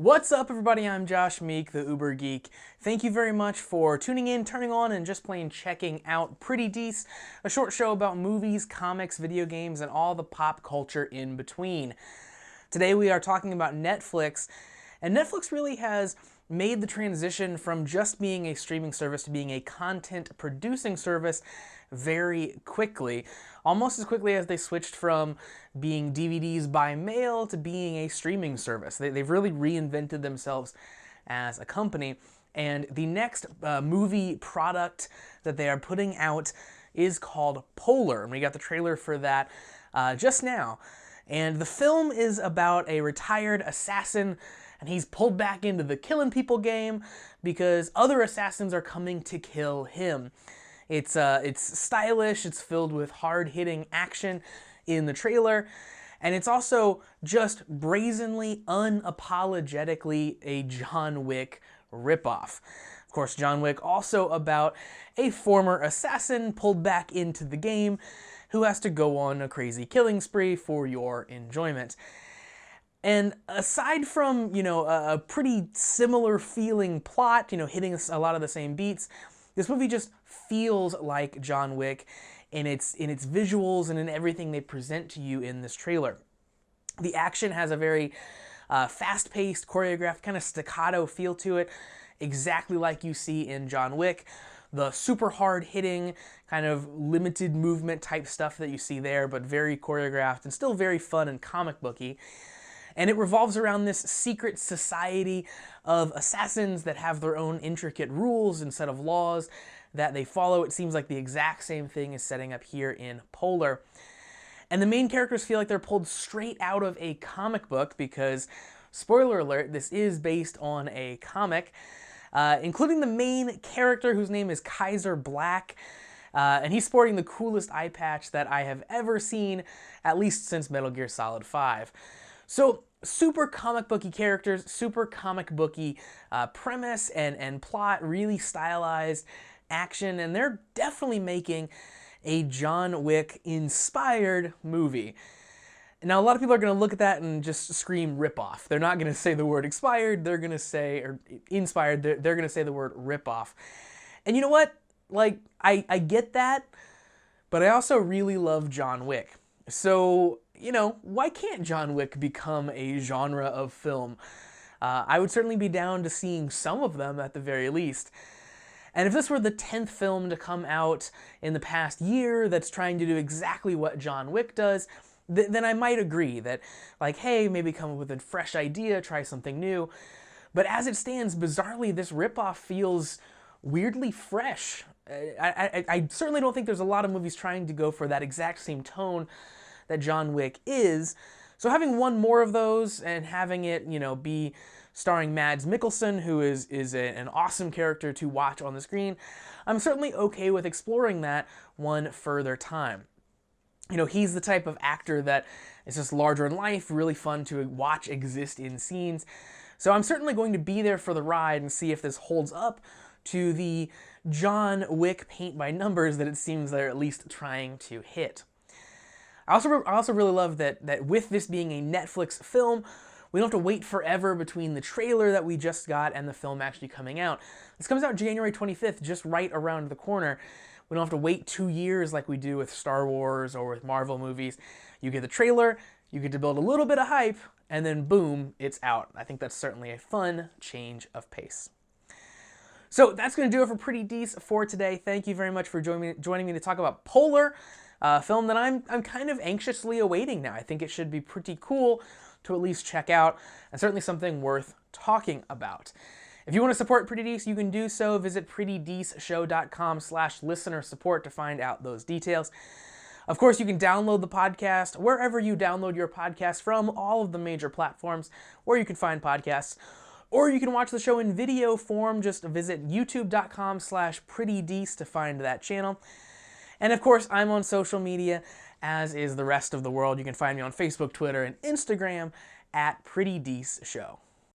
What's up, everybody? I'm Josh Meek, the Uber Geek. Thank you very much for tuning in, turning on, and just plain checking out Pretty Dece, a short show about movies, comics, video games, and all the pop culture in between. Today we are talking about Netflix, and Netflix really has made the transition from just being a streaming service to being a content producing service very quickly. Almost as quickly as they switched from being DVDs by mail to being a streaming service. They've really reinvented themselves as a company. And the next movie product that they are putting out is called Polar. And we got the trailer for that just now. And the film is about a retired assassin, and he's pulled back into the killing people game because other assassins are coming to kill him. It's stylish, it's filled with hard-hitting action in the trailer, and it's also just brazenly, unapologetically a John Wick ripoff. Of course, John Wick also about a former assassin pulled back into the game who has to go on a crazy killing spree for your enjoyment. And aside from, a pretty similar feeling plot, hitting a lot of the same beats, this movie just feels like John Wick in its visuals and in everything they present to you in this trailer. The action has a very fast-paced, choreographed, kind of staccato feel to it, exactly like you see in John Wick. The super hard-hitting, kind of limited movement type stuff that you see there, but very choreographed and still very fun and comic booky. And it revolves around this secret society of assassins that have their own intricate rules and set of laws that they follow. It seems like the exact same thing is setting up here in Polar. And the main characters feel like they're pulled straight out of a comic book because, spoiler alert, this is based on a comic, including the main character whose name is Kaiser Black. And he's sporting the coolest eye patch that I have ever seen, at least since Metal Gear Solid 5. So, super comic booky characters, super comic booky premise and plot, really stylized action, and they're definitely making a John Wick inspired movie. Now, a lot of people are going to look at that and just scream ripoff. They're not going to say the word expired, they're going to say, or inspired, they're going to say the word ripoff. And you know what? Like, I get that, but I also really love John Wick. So, why can't John Wick become a genre of film? I would certainly be down to seeing some of them at the very least. And if this were the 10th film to come out in the past year that's trying to do exactly what John Wick does, then I might agree that, like, hey, maybe come up with a fresh idea, try something new. But as it stands, bizarrely, this ripoff feels weirdly fresh. I certainly don't think there's a lot of movies trying to go for that exact same tone that John Wick is. So having one more of those and having it, be starring Mads Mikkelsen, who is an awesome character to watch on the screen, I'm certainly okay with exploring that one further time. He's the type of actor that is just larger in life, really fun to watch exist in scenes. So I'm certainly going to be there for the ride and see if this holds up to the John Wick paint by numbers that it seems they're at least trying to hit. I also really love that with this being a Netflix film, we don't have to wait forever between the trailer that we just got and the film actually coming out. This comes out January 25th, just right around the corner. We don't have to wait 2 years like we do with Star Wars or with Marvel movies. You get the trailer, you get to build a little bit of hype, and then boom, it's out. I think that's certainly a fun change of pace. So that's going to do it for Pretty Dece for today. Thank you very much for joining me to talk about Polar, a film that I'm kind of anxiously awaiting now. I think it should be pretty cool to at least check out, and certainly something worth talking about. If you want to support Pretty Dece, you can do so. Visit prettydeceshow.com/listener support to find out those details. Of course, you can download the podcast wherever you download your podcast from, all of the major platforms where you can find podcasts. Or you can watch the show in video form. Just visit youtube.com/prettydece to find that channel. And of course, I'm on social media, as is the rest of the world. You can find me on Facebook, Twitter, and Instagram at Pretty Dece Show.